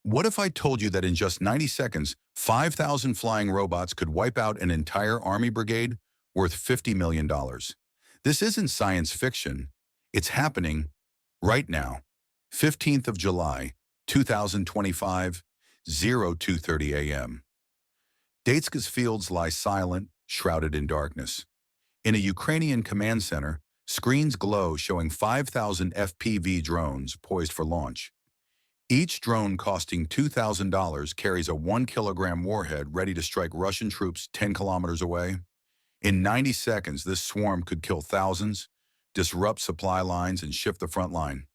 What if I told you that in just 90 seconds, 5,000 flying robots could wipe out an entire army brigade worth $50 million? This isn't science fiction. It's happening right now. 15th of July, 2025, 02:30 a.m. Donetsk's fields lie silent, shrouded in darkness. In a Ukrainian command center, screens glow showing 5,000 FPV drones poised for launch. Each drone costing $2,000 carries a 1-kilogram warhead ready to strike Russian troops 10 kilometers away. In 90 seconds, this swarm could kill thousands, disrupt supply lines, and shift the front line.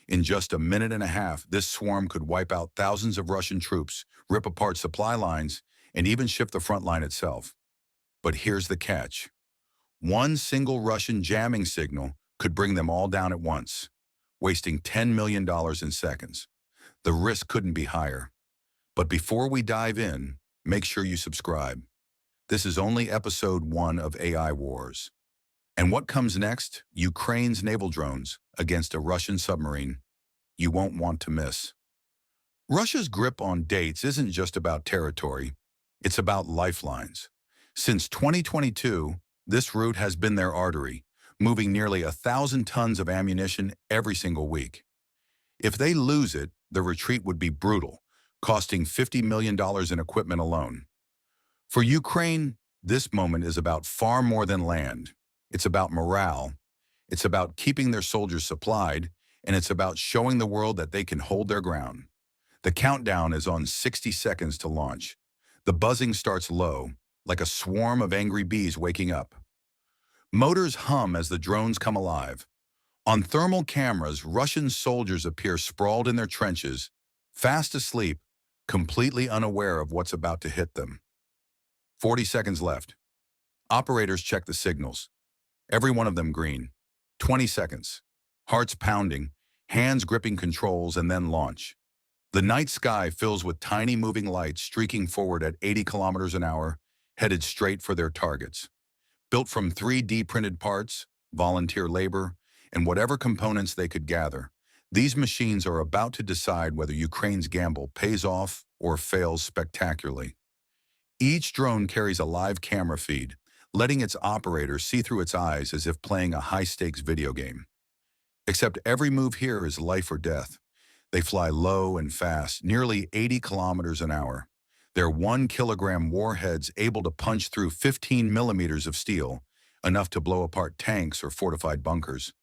In just a minute and a half, this swarm could wipe out thousands of Russian troops, rip apart supply lines, and even shift the front line itself. But here's the catch. One single Russian jamming signal could bring them all down at once, wasting $10 million in seconds. The risk couldn't be higher. But before we dive in, make sure you subscribe. This is only episode 1 of AI Wars. And what comes next? Ukraine's naval drones against a Russian submarine. You won't want to miss. Russia's grip on dates isn't just about territory. It's about lifelines. Since 2022, this route has been their artery, moving nearly 1,000 tons of ammunition every single week. If they lose it, the retreat would be brutal, costing $50 million in equipment alone. For Ukraine, this moment is about far more than land. It's about morale. It's about keeping their soldiers supplied, and it's about showing the world that they can hold their ground. The countdown is on 60 seconds to launch. The buzzing starts low, like a swarm of angry bees waking up. Motors hum as the drones come alive. On thermal cameras, Russian soldiers appear sprawled in their trenches, fast asleep, completely unaware of what's about to hit them. 40 seconds left. Operators check the signals. Every one of them green. 20 seconds. Hearts pounding, hands gripping controls, and then launch. The night sky fills with tiny moving lights streaking forward at 80 kilometers an hour, headed straight for their targets. Built from 3D printed parts, volunteer labor, and whatever components they could gather, these machines are about to decide whether Ukraine's gamble pays off or fails spectacularly. Each drone carries a live camera feed, letting its operator see through its eyes as if playing a high-stakes video game. Except every move here is life or death. They fly low and fast, nearly 80 kilometers an hour. Their 1-kilogram warheads able to punch through 15 millimeters of steel, enough to blow apart tanks or fortified bunkers.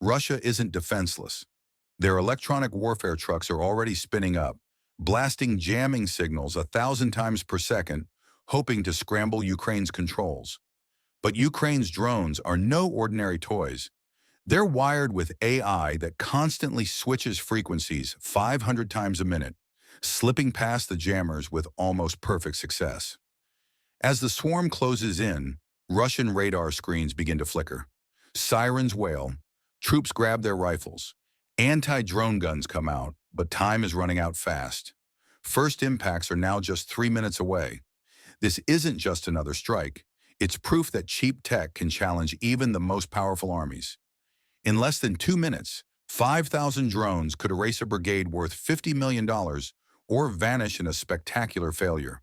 Russia isn't defenseless. Their electronic warfare trucks are already spinning up, blasting jamming signals 1,000 times per second, hoping to scramble Ukraine's controls. But Ukraine's drones are no ordinary toys. They're wired with AI that constantly switches frequencies 500 times a minute, slipping past the jammers with almost perfect success. As the swarm closes in, Russian radar screens begin to flicker. Sirens wail. Troops grab their rifles. Anti-drone guns come out, but time is running out fast. First impacts are now just 3 minutes away. This isn't just another strike. It's proof that cheap tech can challenge even the most powerful armies. In less than 2 minutes, 5,000 drones could erase a brigade worth $50 million or vanish in a spectacular failure.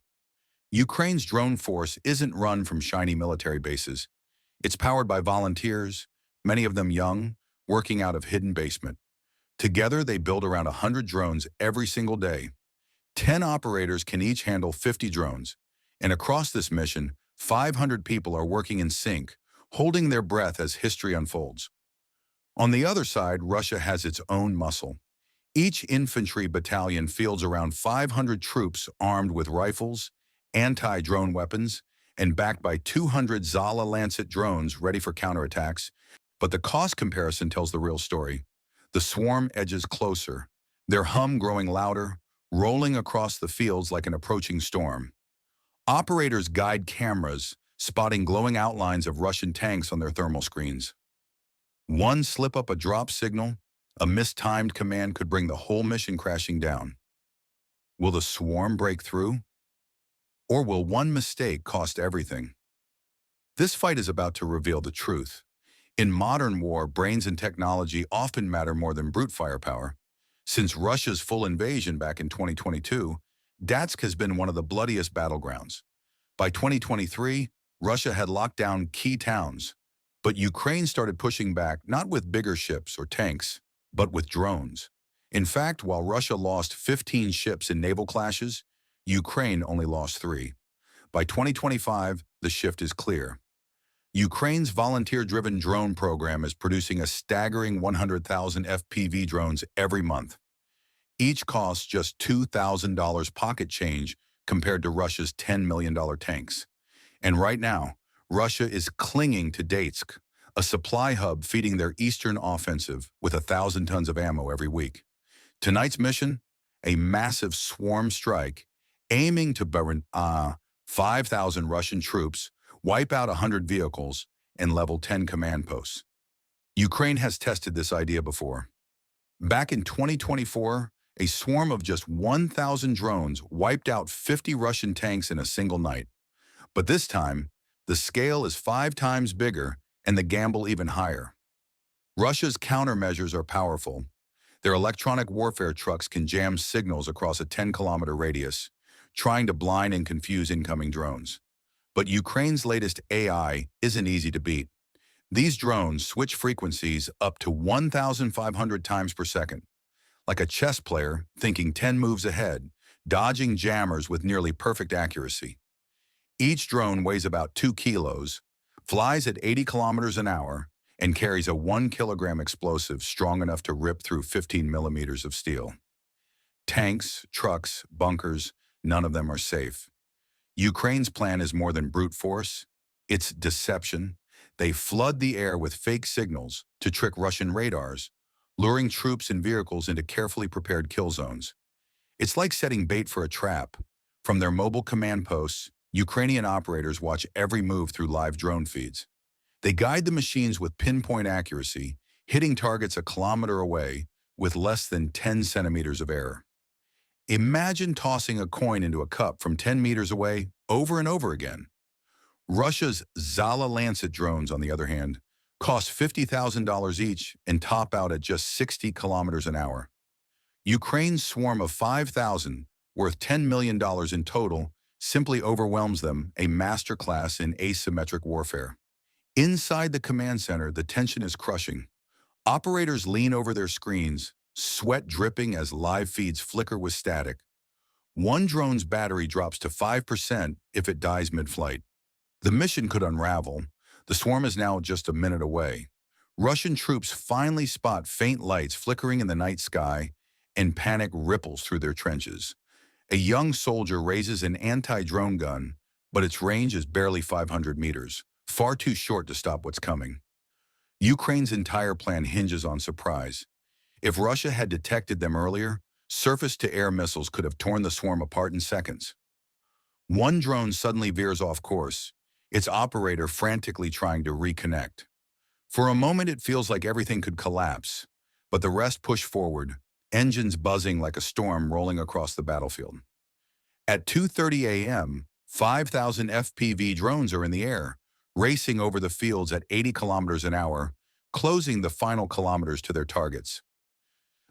Ukraine's drone force isn't run from shiny military bases. It's powered by volunteers, many of them young, working out of hidden basement. Together, they build around 100 drones every single day. 10 operators can each handle 50 drones. And across this mission, 500 people are working in sync, holding their breath as history unfolds. On the other side, Russia has its own muscle. Each infantry battalion fields around 500 troops armed with rifles, anti-drone weapons, and backed by 200 Zala Lancet drones ready for counterattacks. But the cost comparison tells the real story. The swarm edges closer, their hum growing louder, rolling across the fields like an approaching storm. Operators guide cameras, spotting glowing outlines of Russian tanks on their thermal screens. One slip up a drop signal, a mistimed command could bring the whole mission crashing down. Will the swarm break through? Or will one mistake cost everything? This fight is about to reveal the truth. In modern war, brains and technology often matter more than brute firepower. Since Russia's full invasion back in 2022, Datsk has been one of the bloodiest battlegrounds. By 2023, Russia had locked down key towns, but Ukraine started pushing back not with bigger ships or tanks, but with drones. In fact, while Russia lost 15 ships in naval clashes, Ukraine only lost 3. By 2025, the shift is clear. Ukraine's volunteer-driven drone program is producing a staggering 100,000 FPV drones every month. Each costs just $2,000 pocket change compared to Russia's $10 million tanks. And right now, Russia is clinging to Datsk, a supply hub feeding their eastern offensive with 1,000 tons of ammo every week. Tonight's mission? A massive swarm strike aiming to burn 5,000 Russian troops, wipe out 100 vehicles, and level 10 command posts. Ukraine has tested this idea before. Back in 2024, a swarm of just 1,000 drones wiped out 50 Russian tanks in a single night. But this time, the scale is 5 times bigger and the gamble even higher. Russia's countermeasures are powerful. Their electronic warfare trucks can jam signals across a 10-kilometer radius, trying to blind and confuse incoming drones. But Ukraine's latest AI isn't easy to beat. These drones switch frequencies up to 1,500 times per second, like a chess player thinking 10 moves ahead, dodging jammers with nearly perfect accuracy. Each drone weighs about 2 kilos, flies at 80 kilometers an hour, and carries a 1-kilogram explosive strong enough to rip through 15 millimeters of steel. Tanks, trucks, bunkers, none of them are safe. Ukraine's plan is more than brute force. It's deception. They flood the air with fake signals to trick Russian radars, luring troops and vehicles into carefully prepared kill zones. It's like setting bait for a trap. From their mobile command posts, Ukrainian operators watch every move through live drone feeds. They guide the machines with pinpoint accuracy, hitting targets a kilometer away with less than 10 centimeters of error. Imagine tossing a coin into a cup from 10 meters away over and over again. Russia's Zala Lancet drones, on the other hand, cost $50,000 each and top out at just 60 kilometers an hour. Ukraine's swarm of 5,000, worth $10 million in total, simply overwhelms them, a masterclass in asymmetric warfare. Inside the command center, the tension is crushing. Operators lean over their screens, sweat dripping as live feeds flicker with static. One drone's battery drops to 5% if it dies mid-flight. The mission could unravel. The swarm is now just a minute away. Russian troops finally spot faint lights flickering in the night sky, and panic ripples through their trenches. A young soldier raises an anti-drone gun, but its range is barely 500 meters, far too short to stop what's coming. Ukraine's entire plan hinges on surprise. If Russia had detected them earlier, surface-to-air missiles could have torn the swarm apart in seconds. One drone suddenly veers off course, its operator frantically trying to reconnect. For a moment, it feels like everything could collapse, but the rest push forward, engines buzzing like a storm rolling across the battlefield. At 2:30 a.m., 5,000 FPV drones are in the air, racing over the fields at 80 kilometers an hour, closing the final kilometers to their targets.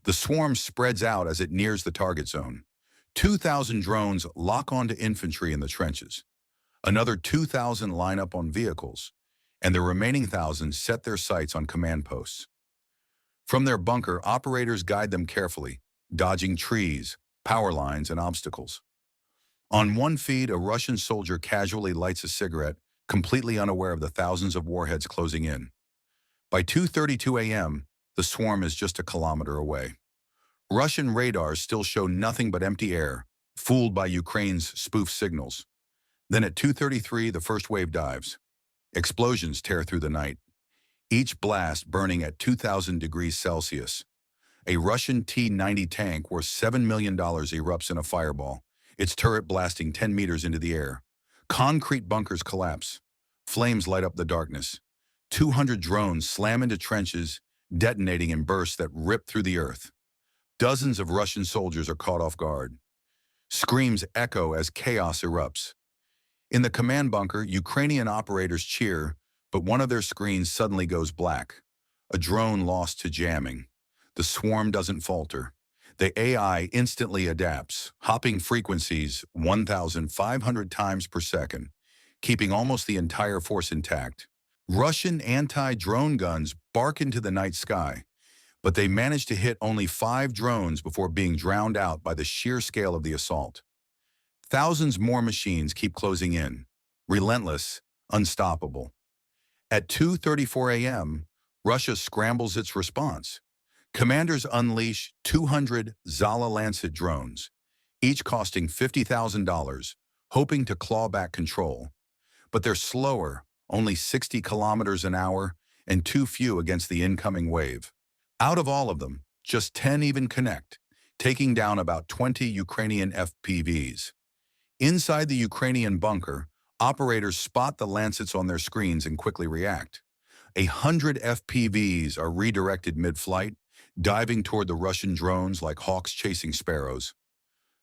The swarm spreads out as it nears the target zone. 2,000 drones lock onto infantry in the trenches. Another 2,000 line up on vehicles, and the remaining 1,000 set their sights on command posts. From their bunker, operators guide them carefully, dodging trees, power lines, and obstacles. On one feed, a Russian soldier casually lights a cigarette, completely unaware of the thousands of warheads closing in. By 2:32 a.m., the swarm is just a kilometer away. Russian radars still show nothing but empty air, fooled by Ukraine's spoof signals. Then at 2:33, the first wave dives. Explosions tear through the night, each blast burning at 2,000 degrees Celsius. A Russian T-90 tank worth $7 million erupts in a fireball, its turret blasting 10 meters into the air. Concrete bunkers collapse. Flames light up the darkness. 200 drones slam into trenches, detonating in bursts that rip through the earth. Dozens of Russian soldiers are caught off guard. Screams echo as chaos erupts. In the command bunker, Ukrainian operators cheer, but one of their screens suddenly goes black. A drone lost to jamming. The swarm doesn't falter. The AI instantly adapts, hopping frequencies 1,500 times per second, keeping almost the entire force intact. Russian anti-drone guns bark into the night sky, but they manage to hit only 5 drones before being drowned out by the sheer scale of the assault. Thousands more machines keep closing in, relentless, unstoppable. At 2:34 a.m., Russia scrambles its response. Commanders unleash 200 Zala Lancet drones, each costing $50,000, hoping to claw back control. But they're slower, only 60 kilometers an hour, and too few against the incoming wave. Out of all of them, just 10 even connect, taking down about 20 Ukrainian FPVs. Inside the Ukrainian bunker, operators spot the Lancets on their screens and quickly react. 100 FPVs are redirected mid-flight, diving toward the Russian drones like hawks chasing sparrows.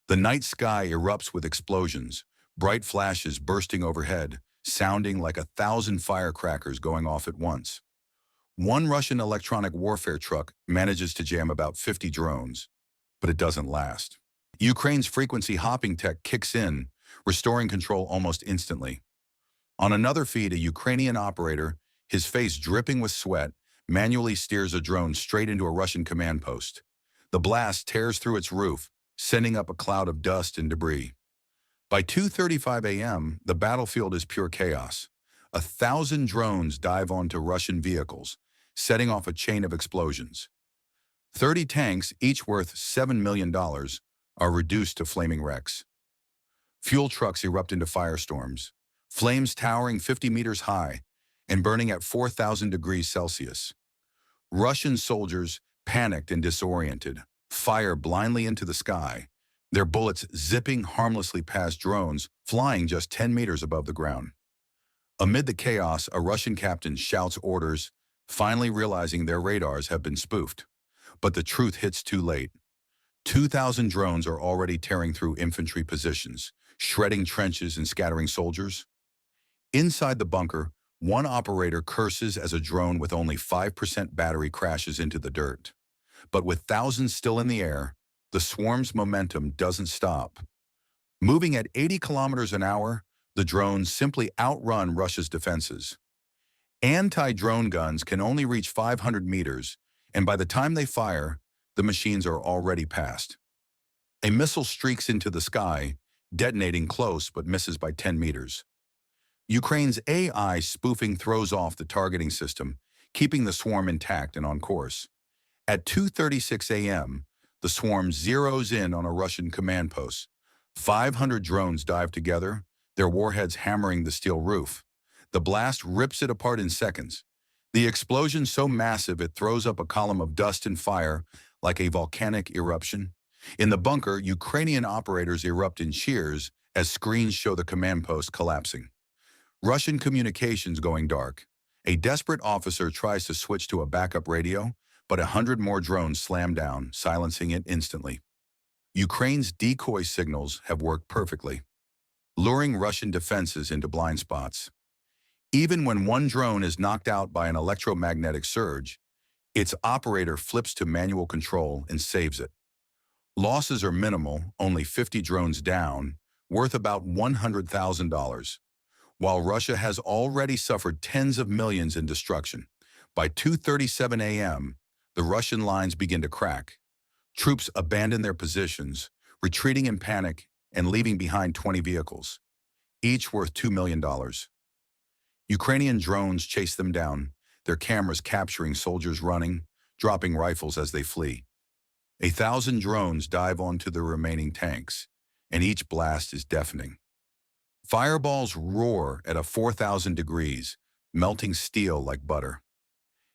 The night sky erupts with explosions, bright flashes bursting overhead, sounding like 1,000 firecrackers going off at once. One Russian electronic warfare truck manages to jam about 50 drones, but it doesn't last. Ukraine's frequency hopping tech kicks in, restoring control almost instantly. On another feed, a Ukrainian operator, his face dripping with sweat, manually steers a drone straight into a Russian command post. The blast tears through its roof, sending up a cloud of dust and debris. By 2:35 a.m., the battlefield is pure chaos. 1,000 drones dive onto Russian vehicles, setting off a chain of explosions. 30 tanks, each worth $7 million, are reduced to flaming wrecks. Fuel trucks erupt into firestorms, flames towering 50 meters high and burning at 4,000 degrees Celsius. Russian soldiers, panicked and disoriented, fire blindly into the sky, their bullets zipping harmlessly past drones flying just 10 meters above the ground. Amid the chaos, a Russian captain shouts orders, finally realizing their radars have been spoofed. But the truth hits too late. 2,000 drones are already tearing through infantry positions, shredding trenches and scattering soldiers. Inside the bunker, one operator curses as a drone with only 5% battery crashes into the dirt. But with thousands still in the air, the swarm's momentum doesn't stop. Moving at 80 kilometers an hour, the drones simply outrun Russia's defenses. Anti-drone guns can only reach 500 meters, and by the time they fire, the machines are already past. A missile streaks into the sky, detonating close but misses by 10 meters. Ukraine's AI spoofing throws off the targeting system, keeping the swarm intact and on course. At 2:36 a.m., the swarm zeroes in on a Russian command post. 500 drones dive together, their warheads hammering the steel roof. The blast rips it apart in seconds. The explosion so massive it throws up a column of dust and fire like a volcanic eruption. In the bunker, Ukrainian operators erupt in cheers as screens show the command post collapsing. Russian communications going dark. A desperate officer tries to switch to a backup radio, but 100 more drones slam down, silencing it instantly. Ukraine's decoy signals have worked perfectly, luring Russian defenses into blind spots. Even when one drone is knocked out by an electromagnetic surge, its operator flips to manual control and saves it. Losses are minimal, only 50 drones down, worth about $100,000. While Russia has already suffered tens of millions in destruction. By 2:37 a.m., the Russian lines begin to crack. Troops abandon their positions, retreating in panic and leaving behind 20 vehicles, each worth $2 million. Ukrainian drones chase them down, their cameras capturing soldiers running, dropping rifles as they flee. 1,000 drones dive onto the remaining tanks, and each blast is deafening. Fireballs roar at 4,000 degrees, melting steel like butter.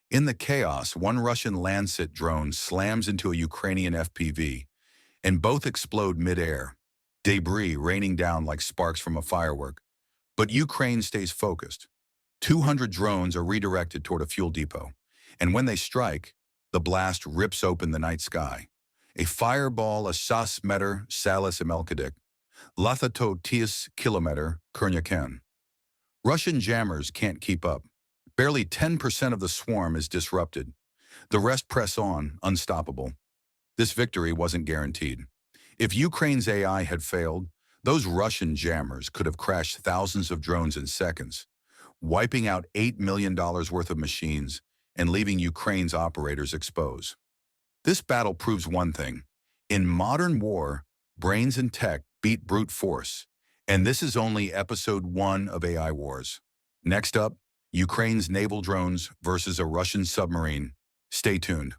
In the chaos, one Russian Lancet drone slams into a Ukrainian FPV, and both explode mid-air, debris raining down like sparks from a firework. But Ukraine stays focused. 200 drones are redirected toward a fuel depot, and when they strike, the blast rips open the night sky. A fireball a 6 meter salis imelkadik, Lathato 10 kilometer Kernyakan. Russian jammers can't keep up. Barely 10% of the swarm is disrupted. The rest press on, unstoppable. this victory wasn't guaranteed. If Ukraine's AI had failed, those Russian jammers could have crashed thousands of drones in seconds, wiping out $8 million worth of machines and leaving Ukraine's operators exposed. This battle proves one thing. In modern war, brains and tech beat brute force, and this is only episode 1 of AI Wars. Next up, Ukraine's naval drones versus a Russian submarine. Stay tuned.